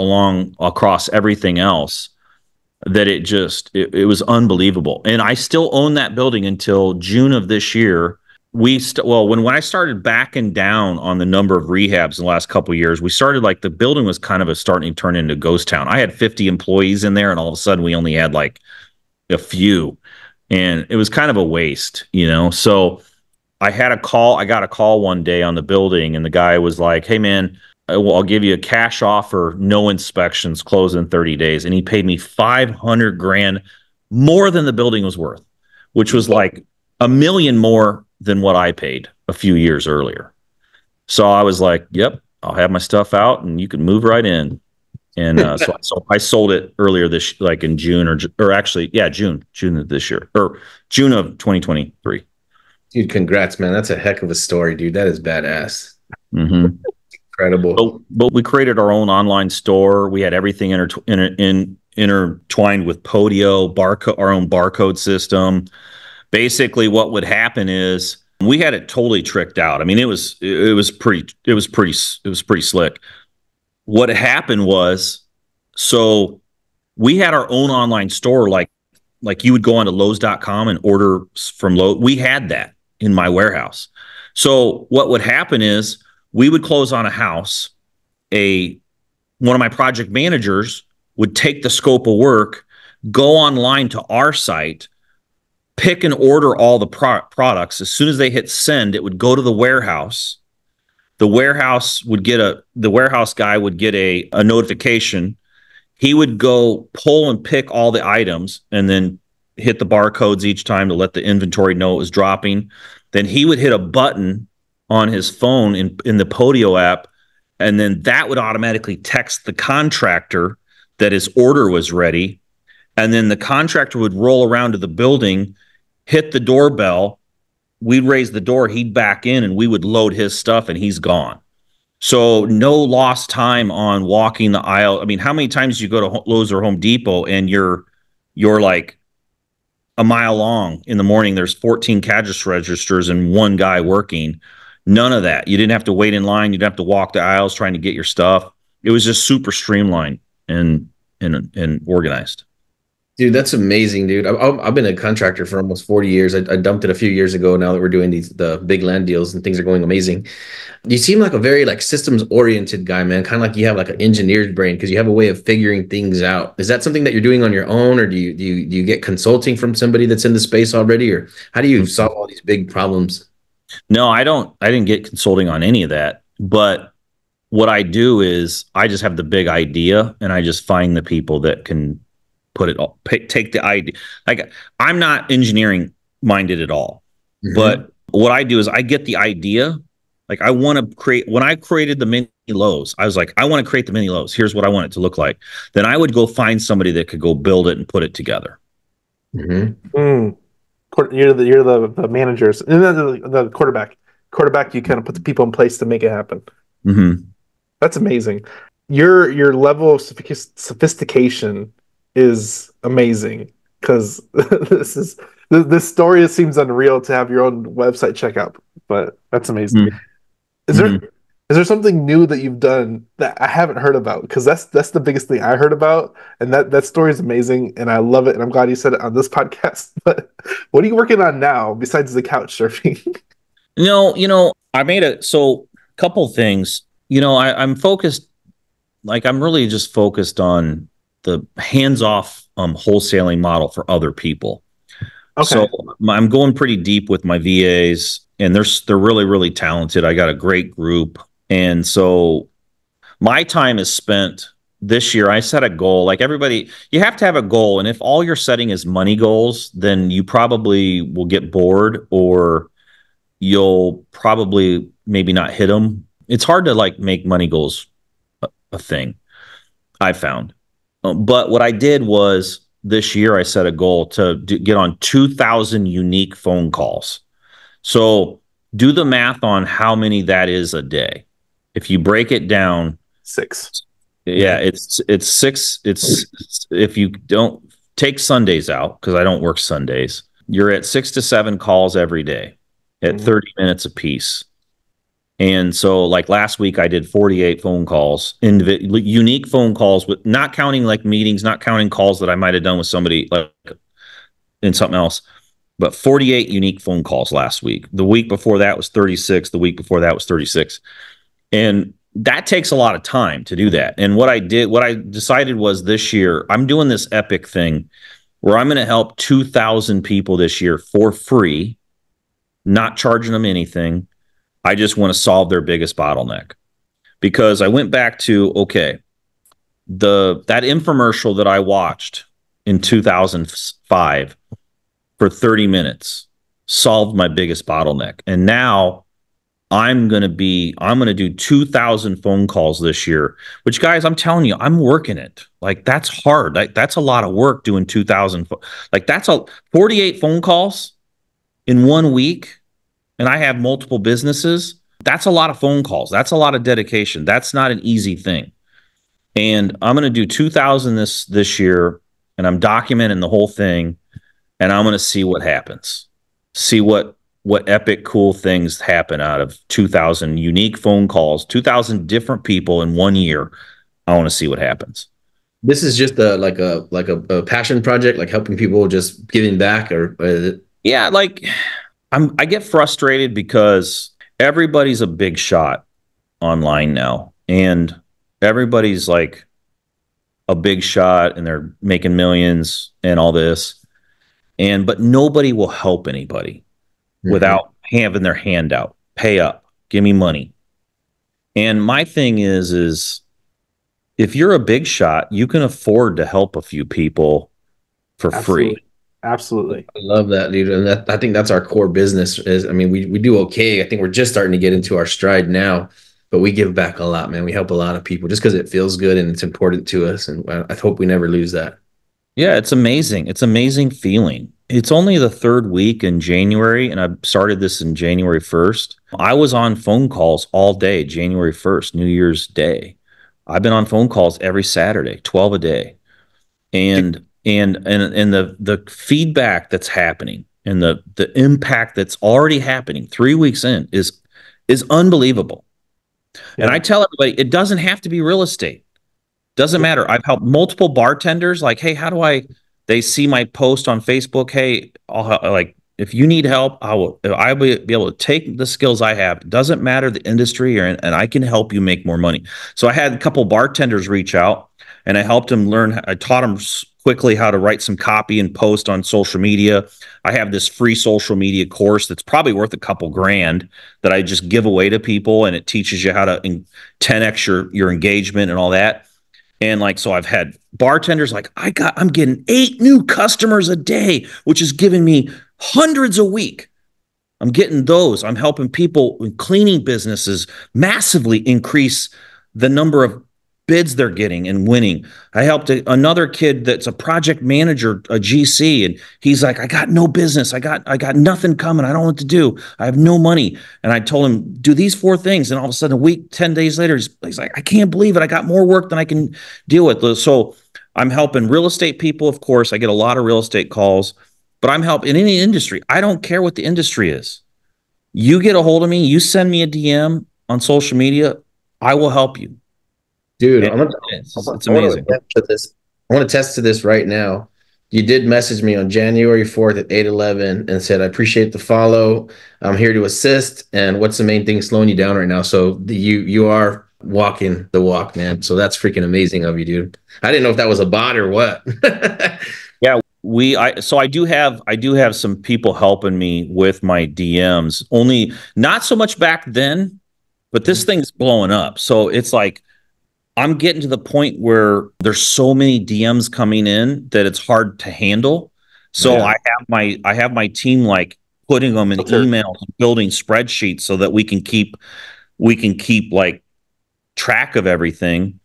across everything else that it was unbelievable. And I still own that building until June of this year. When I started backing down on the number of rehabs in the last couple of years, we started the building was kind of starting to turn into a ghost town. I had 50 employees in there, and all of a sudden we only had like a few, and it was kind of a waste, So I got a call one day on the building, and the guy was like, hey man, I'll give you a cash offer, no inspections, close in 30 days. And he paid me $500,000 more than the building was worth, which was like $1 million more than what I paid a few years earlier. So I was like, yep, I'll have my stuff out and you can move right in. And so I sold it earlier in June June of this year, or June of 2023. Dude, congrats, man. That's a heck of a story, dude. That is badass. Mm-hmm. Incredible. But we created our own online store. We had everything intertwined with Podio, our own barcode system. Basically, what would happen is we had it totally tricked out. I mean, it was pretty slick. What happened was, so we had our own online store, like you would go onto Lowe's.com and order from Lowe's. We had that in my warehouse. So what would happen is we would close on a house. One of my project managers would take the scope of work, go online to our site, pick and order all the products. As soon as they hit send, it would go to the warehouse. The warehouse guy would get a notification. He would go pull and pick all the items and then hit the barcodes each time to let the inventory know it was dropping. Then he would hit a button on his phone in the Podio app, and then that would automatically text the contractor that his order was ready. And then the contractor would roll around to the building, hit the doorbell. We'd raise the door, he'd back in, and we would load his stuff, and he's gone. So no lost time on walking the aisle. I mean, how many times do you go to Lowe's or Home Depot and you're like a mile long in the morning, there's 14 cash registers and one guy working? None of that. You didn't have to wait in line. You didn't have to walk the aisles trying to get your stuff. It was just super streamlined and organized. Dude, that's amazing, dude. I've been a contractor for almost 40 years. I dumped it a few years ago. Now that we're doing the big land deals and things are going amazing. You seem like a very systems oriented guy, man. Kind of like you have an engineer's brain because you have a way of figuring things out. Is that something that you're doing on your own, or do you get consulting from somebody that's in the space already, or how do you solve all these big problems? No, I didn't get consulting on any of that. But what I do is I just have the big idea and I just find the people that can take the idea. I'm not engineering minded at all. Mm-hmm. But what I do is I get the idea. I want to create, when I created the mini Lowe's, I was like, I want to create the mini Lowe's. Here's what I want it to look like. Then I would go find somebody that could go build it and put it together. Mm-hmm. You're the managers and then the quarterback. Quarterback, you kind of put the people in place to make it happen. Mm-hmm. That's amazing. Your level of sophistication is amazing because this story seems unreal to have your own website checkout, but that's amazing. Is there Mm-hmm. is there something new that you've done that I haven't heard about? Because that's the biggest thing I heard about, and that story is amazing, and I love it, and I'm glad you said it on this podcast. But what are you working on now besides the couch surfing? No, I made a couple things. I'm focused, like I'm really just focused on the hands-off wholesaling model for other people. So Okay, I'm going pretty deep with my VAs, and they're really, really talented. I got a great group. And so my time is spent this year. I set a goal. Like everybody, you have to have a goal. And if all you're setting is money goals, then you probably will get bored, or you'll probably maybe not hit them. It's hard to like make money goals a thing, I found. But what I did was this year, I set a goal to get on 2,000 unique phone calls. So do the math on how many that is a day. If you break it down, 6. yeah, it's six. It's if you don't take Sundays out, because I don't work Sundays, you're at 6 to 7 calls every day at 30 minutes apiece. And so, like last week, I did 48 phone calls, unique phone calls, with not counting like meetings, not counting calls that I might have done with somebody like in something else, but 48 unique phone calls last week. The week before that was 36. The week before that was 36. And that takes a lot of time to do that. And what I decided was this year, I'm doing this epic thing where I'm going to help 2,000 people this year for free, not charging them anything. I just want to solve their biggest bottleneck, because I went back to, okay, that infomercial that I watched in 2005 for 30 minutes solved my biggest bottleneck. And now I'm going to do 2,000 phone calls this year, which, guys, I'm telling you, I'm working it. Like, that's hard. That's a lot of work doing 2,000. Like, that's 48 phone calls in 1 week. And I have multiple businesses. That's a lot of phone calls. That's a lot of dedication. That's not an easy thing. And I'm going to do 2,000 this year, and I'm documenting the whole thing, and I'm going to see what happens. See what epic cool things happen out of 2,000 unique phone calls, 2,000 different people in 1 year. I want to see what happens. This is just a passion project, like helping people, just giving back, or yeah, like I get frustrated because everybody's a big shot online now, and everybody's like a big shot, and they're making millions and all this, but nobody will help anybody without having their hand out. Pay up, give me money. And my thing is if you're a big shot, you can afford to help a few people for free. Absolutely. I love that, dude. And I think that's our core business. We do okay. I think we're just starting to get into our stride now, but we give back a lot, man. We help a lot of people just because it feels good and it's important to us. And I hope we never lose that. Yeah, it's amazing. It's an amazing feeling. It's only the 3rd week in January, and I started this in January 1st. I was on phone calls all day, January 1st, New Year's Day. I've been on phone calls every Saturday, 12 a day. And the feedback that's happening, and the impact that's already happening 3 weeks in is unbelievable. Yeah. And I tell everybody, it doesn't have to be real estate. Doesn't matter. I've helped multiple bartenders. Like, hey, they see my post on Facebook. Hey, if you need help, I'll be able to take the skills I have. It doesn't matter the industry and I can help you make more money. So I had a couple bartenders reach out, and I helped them learn. I taught them quickly how to write some copy and post on social media. I have this free social media course that's probably worth a couple grand that I just give away to people, and it teaches you how to 10x your engagement and all that. And so I've had bartenders like, I'm getting 8 new customers a day, which is giving me hundreds a week. I'm getting those. I'm helping people in cleaning businesses massively increase the number of bids they're getting and winning. I helped another kid that's a project manager, a GC, and he's like, I got no business. I got nothing coming. I don't know what to do. I have no money. And I told him, do these 4 things. And all of a sudden, a week, 10 days later, he's like, I can't believe it. I got more work than I can deal with. So I'm helping real estate people. Of course, I get a lot of real estate calls, but I'm helping in any industry. I don't care what the industry is. You get a hold of me, you send me a DM on social media, I will help you. Dude, it's amazing. I want to test to this right now. You did message me on January 4th at 8:11 and said, I appreciate the follow. I'm here to assist. And what's the main thing slowing you down right now? So you are walking the walk, man. So that's freaking amazing of you, dude. I didn't know if that was a bot or what. Yeah, I do have some people helping me with my DMs. Only not so much back then, but this thing's blowing up. So it's like I'm getting to the point where there's so many DMs coming in that it's hard to handle. So yeah. I have my team like putting them in emails, building spreadsheets so that we can keep like track of everything.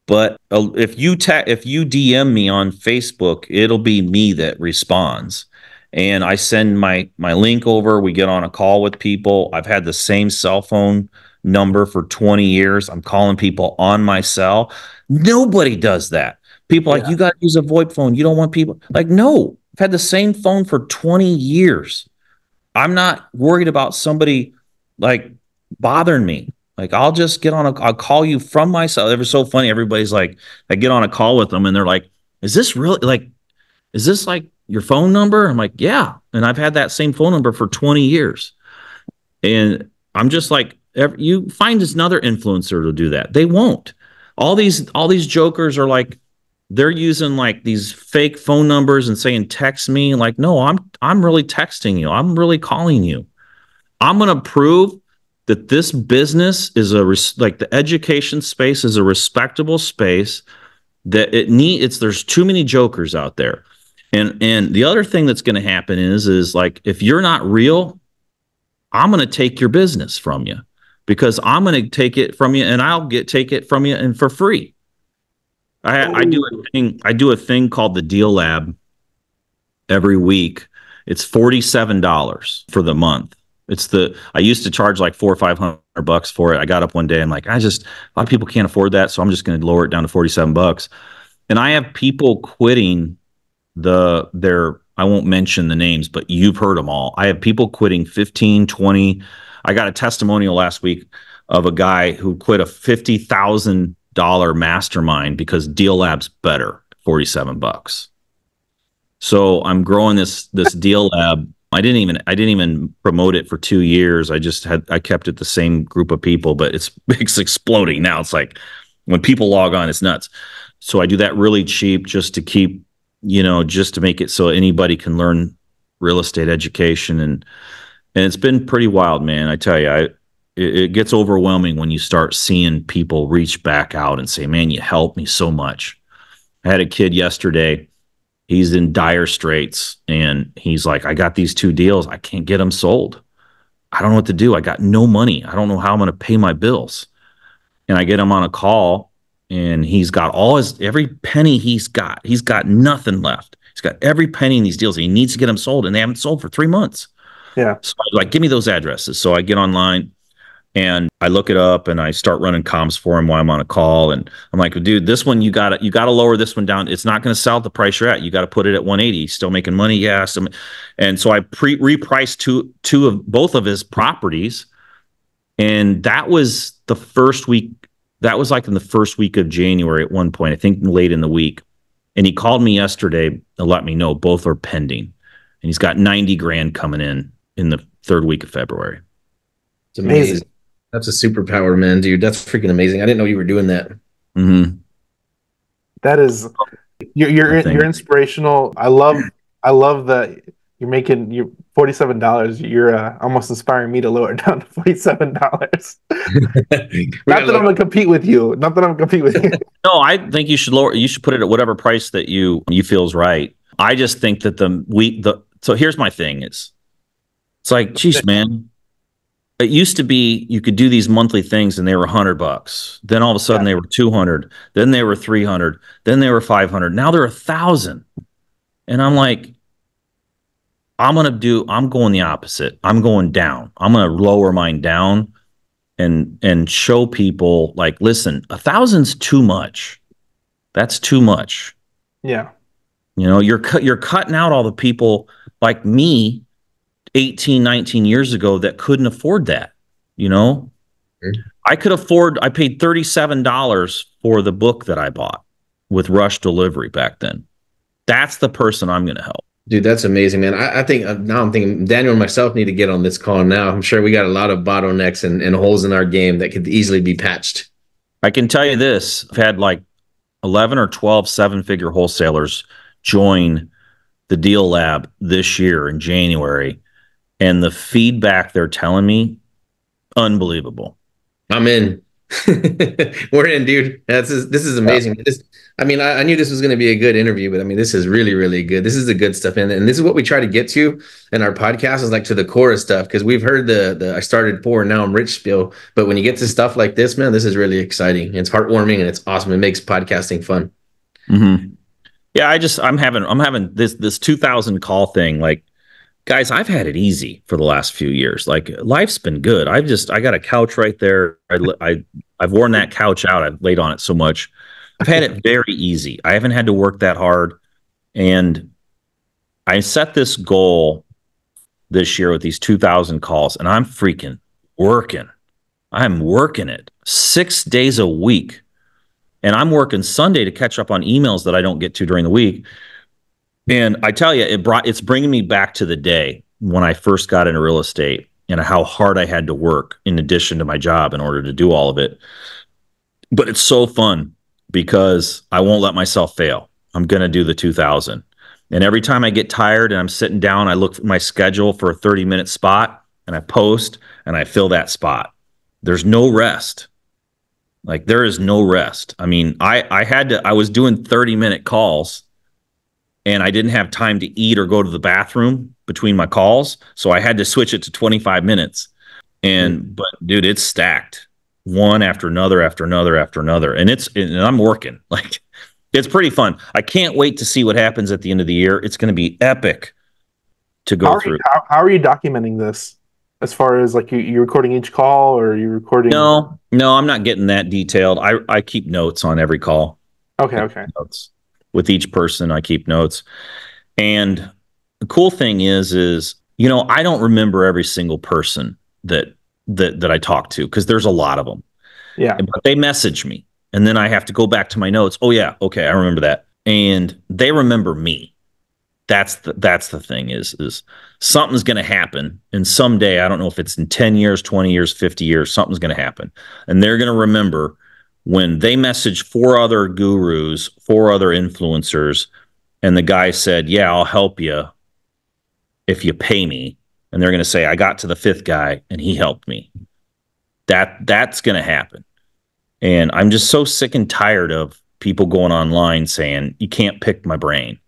But if you DM me on Facebook, it'll be me that responds. And I send my link over. We get on a call with people. I've had the same cell phone number for 20 years. I'm calling people on my cell. Nobody does that. People like, you got to use a VoIP phone. You don't want people like, no, I've had the same phone for 20 years. I'm not worried about somebody like bothering me. Like I'll just get on I'll call you from my cell. It was so funny. Everybody's like, I get on a call with them and they're like, is this like your phone number? I'm like, yeah. And I've had that same phone number for 20 years. And I'm just like, you find another influencer to do that. They won't. All these jokers are like, they're using like these fake phone numbers and saying, text me. Like, no, I'm really texting you. I'm really calling you. I'm going to prove that this business is like the education space is a respectable space, that there's too many jokers out there. And the other thing that's going to happen is like, if you're not real, I'm going to take your business from you, because I'm going to take it from you and I'll take it from you and for free. I do a thing called the Deal Lab every week. It's $47 for the month. I used to charge like $400 or $500 for it. I got up one day and like, a lot of people can't afford that. So I'm just going to lower it down to $47. And I have people quitting I won't mention the names, but you've heard them all. I have people quitting 15, 20. I got a testimonial last week of a guy who quit a $50,000 mastermind because Deal Lab's better, $47. So I'm growing this Deal Lab. I didn't even promote it for 2 years. I kept it the same group of people, but it's exploding now. It's like when people log on, it's nuts. So I do that really cheap just to keep, just to make it so anybody can learn real estate education. And it's been pretty wild, man. I tell you, it gets overwhelming when you start seeing people reach back out and say, man, you helped me so much. I had a kid yesterday. He's in dire straits and he's like, I got these 2 deals. I can't get them sold. I don't know what to do. I got no money. I don't know how I'm going to pay my bills. And I get him on a call and he's got every penny he's got nothing left. He's got every penny in these deals. He needs to get them sold and they haven't sold for 3 months. Yeah. So I'm like, give me those addresses. So I get online and I look it up and I start running comps for him while I'm on a call. And I'm like, dude, this one, you got to lower this one down. It's not going to sell at the price you're at. You got to put it at 180. Still making money. Yeah. And so I repriced both of his properties. And that was the first week. That was like in the first week of January at one point, I think late in the week. And he called me yesterday to let me know both are pending. And he's got 90 grand coming in the 3rd week of February. It's amazing. That's a superpower, man, dude. That's freaking amazing. I didn't know you were doing that. Mm-hmm. That is, you're inspirational. I love that you're making your $47. You're almost inspiring me to lower it down to $47. Not that I'm gonna compete with you. No, I think you should put it at whatever price that you feel is right. I just think that so here's my thing is, it's like, geez, man, it used to be you could do these monthly things and they were $100. Then all of a sudden they were 200. Then they were 300. Then they were 500. Now they're 1,000. And I'm like, I'm going the opposite. I'm going down. I'm going to lower mine down and show people like, listen, 1,000's too much. That's too much. Yeah. You know, you're cutting out all the people like me 18, 19 years ago that couldn't afford that. You know, I paid $37 for the book that I bought with rush delivery back then. That's the person I'm going to help. Dude, that's amazing, man. I think now I'm thinking Daniel and myself need to get on this call now. I'm sure we got a lot of bottlenecks and holes in our game that could easily be patched. I can tell you this. I've had like 11 or 12 seven-figure wholesalers join the Deal Lab this year in January. And the feedback they're telling me, unbelievable. I'm in. We're in, dude. This is amazing. Yeah. I knew this was going to be a good interview, but I mean, this is really, really good. This is the good stuff. And this is what we try to get to in our podcast, is like to the core of stuff. Because we've heard the I started poor and now I'm rich spiel. But when you get to stuff like this, man, this is really exciting. It's heartwarming and it's awesome. It makes podcasting fun. Mm-hmm. Yeah, I'm having this 2,000 call thing. Like, guys, I've had it easy for the last few years. Like, life's been good. I got a couch right there. I've worn that couch out. I've laid on it so much. I've had it very easy. I haven't had to work that hard. And I set this goal this year with these 2,000 calls, and I'm freaking working. I'm working it 6 days a week. And I'm working Sunday to catch up on emails that I don't get to during the week. And I tell you, it's bringing me back to the day when I first got into real estate and how hard I had to work in addition to my job in order to do all of it. But it's so fun because I won't let myself fail. I'm going to do the 2,000. And every time I get tired and I'm sitting down, I look at my schedule for a 30-minute spot and I post and I fill that spot. There's no rest. Like, there is no rest. I mean, I was doing 30-minute calls and I didn't have time to eat or go to the bathroom between my calls. So I had to switch it to 25 minutes. But dude, it's stacked one after another, after another, after another. And I'm working. Like, it's pretty fun. I can't wait to see what happens at the end of the year. It's going to be epic to go through. How are you documenting this? As far as like you recording each call, or you recording? No, I'm not getting that detailed. I keep notes on every call. Okay. Notes. With each person, I keep notes. And the cool thing is, I don't remember every single person that I talk to, because there's a lot of them. Yeah. But they message me, and then I have to go back to my notes. Oh yeah, okay, I remember that. And they remember me. That's the thing is something's going to happen. And someday, I don't know if it's in 10 years, 20 years, 50 years, something's going to happen. And they're going to remember when they messaged 4 other gurus, 4 other influencers, and the guy said, yeah, I'll help you if you pay me. And they're going to say, I got to the 5th guy and he helped me. That's going to happen. And I'm just so sick and tired of people going online saying, you can't pick my brain.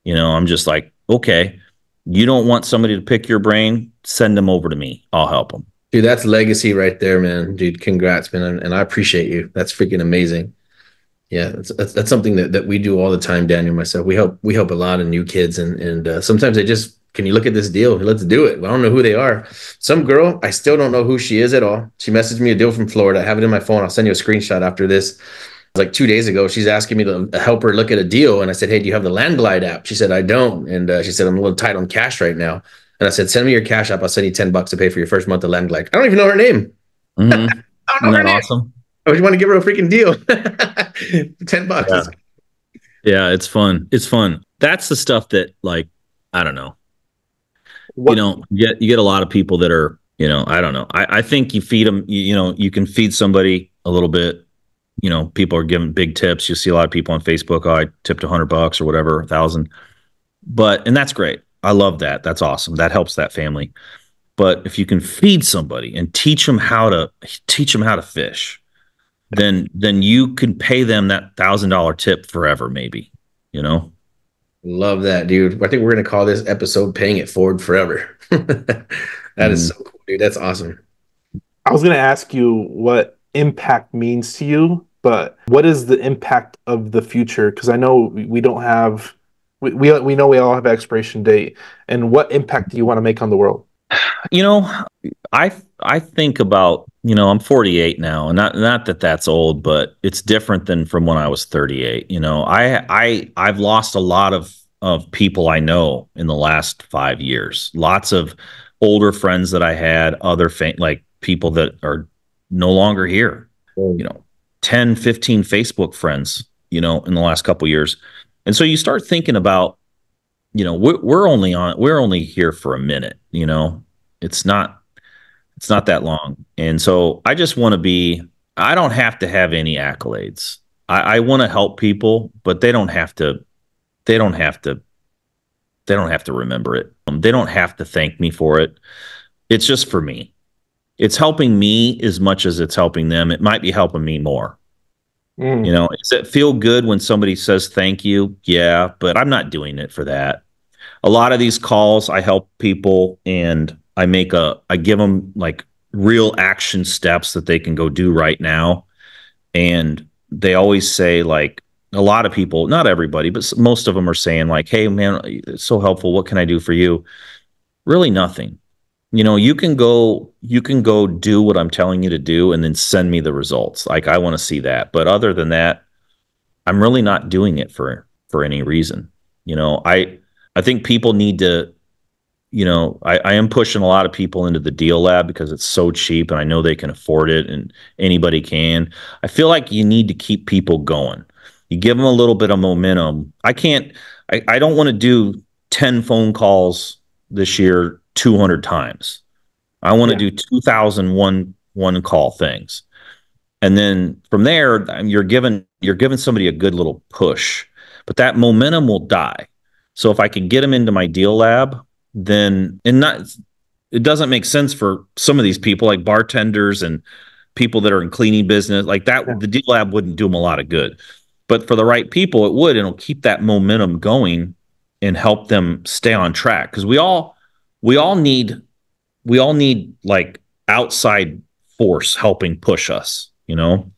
I'm just like, okay, you don't want somebody to pick your brain? Send them over to me. I'll help them. Dude, that's legacy right there, man. Dude, congrats, man. And I appreciate you. That's freaking amazing. Yeah, that's something that we do all the time, Daniel and myself. We help a lot of new kids. And sometimes they just, can you look at this deal? Let's do it. I don't know who they are. Some girl, I still don't know who she is at all. She messaged me a deal from Florida. I have it in my phone. I'll send you a screenshot after this. Like 2 days ago, she's asking me to help her look at a deal. And I said, hey, do you have the Landglide app? She said, I don't. And she said, I'm a little tight on cash right now. And I said, send me your cash app. I'll send you $10 to pay for your first month of Landglide. I don't even know her name. Mm-hmm. I don't know Isn't her that name. Awesome? I just want to give her a freaking deal. $10. Yeah, it's fun. It's fun. That's the stuff that, like, I don't know. You get a lot of people that are, I don't know. I think you feed them, you can feed somebody a little bit. People are giving big tips. You see a lot of people on Facebook, I tipped $100 or whatever, 1,000. And that's great. I love that. That's awesome. That helps that family. But if you can feed somebody and teach them how to fish, then you can pay them that $1,000 tip forever, maybe, Love that, dude. I think we're going to call this episode Paying It Forward Forever. That is so cool. dude. That's awesome. I was going to ask you what impact means to you, but what is the impact of the future? Because I know we don't have, we know we all have expiration date. And what impact do you want to make on the world? You know, I think about, I'm 48 now, and not that that's old, but it's different than from when I was 38. I've lost a lot of people I know in the last 5 years. Lots of older friends that I had, like people that are no longer here. Mm. 10, 15 Facebook friends, in the last couple of years. And so you start thinking about, we're only here for a minute, it's not that long. And so I just want to I don't have to have any accolades. I want to help people, but they don't have to, they don't have to, they don't have to remember it. They don't have to thank me for it. It's just for me. It's helping me as much as it's helping them. It might be helping me more. Does it feel good when somebody says thank you? Yeah, but I'm not doing it for that. A lot of these calls, I help people and I give them like real action steps that they can go do right now. And they always say, like, a lot of people, not everybody, but most of them are saying like, hey man, it's so helpful. What can I do for you? Really nothing. You can go do what I'm telling you to do and then send me the results. Like, I want to see that. But other than that, I'm really not doing it for any reason. I think people need to, I am pushing a lot of people into the deal lab because it's so cheap and I know they can afford it and anybody can. I feel like you need to keep people going. You give them a little bit of momentum. I don't want to do 10 phone calls this year 200 times. I want to do 2,001 one call things. And then from there, you're giving somebody a good little push, but that momentum will die. So if I can get them into my deal lab, then, it doesn't make sense for some of these people like bartenders and people that are in cleaning business like that. The deal lab wouldn't do them a lot of good, but for the right people, it would, and it'll keep that momentum going and help them stay on track. Cause we all need like outside force helping push us, No,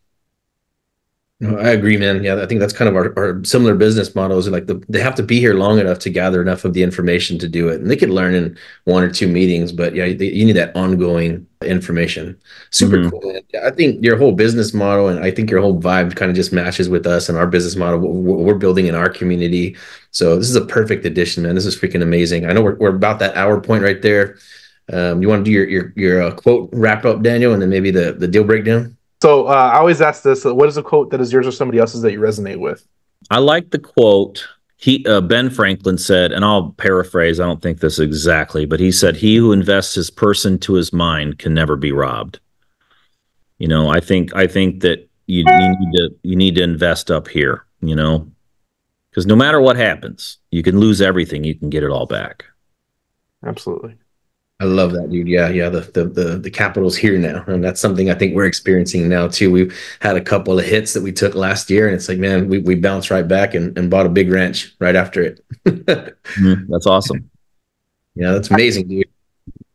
I agree, man. Yeah, I think that's kind of our similar business models. Like they have to be here long enough to gather enough of the information to do it, and they could learn in one or two meetings. But yeah, you need that ongoing information. Super cool, man. Yeah, I think your whole business model, and I think your whole vibe kind of just matches with us and our business model. What we're building in our community. So this is a perfect addition, man. This is freaking amazing. I know we're about that hour point right there. You want to do your quote wrap up, Daniel, and then maybe the deal breakdown. So I always ask this: what is a quote that is yours or somebody else's that you resonate with? I like the quote. Ben Franklin said, and I'll paraphrase, I don't think this exactly, but he said, "He who invests his person to his mind can never be robbed." I think that you need to invest up here, because no matter what happens, you can lose everything, you can get it all back. Absolutely. I love that, dude. Yeah, yeah. The capital's here now, and that's something I think we're experiencing now too. We've had a couple of hits that we took last year, and it's like, man, we bounced right back and bought a big ranch right after it. That's awesome. Yeah, that's amazing, dude.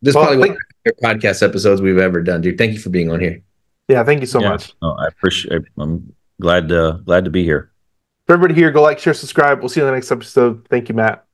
This is probably one of the podcast episodes we've ever done, dude. Thank you for being on here. Yeah, thank you so much. Oh, I appreciate. I'm glad to be here. For everybody here, go like, share, subscribe. We'll see you in the next episode. Thank you, Matt.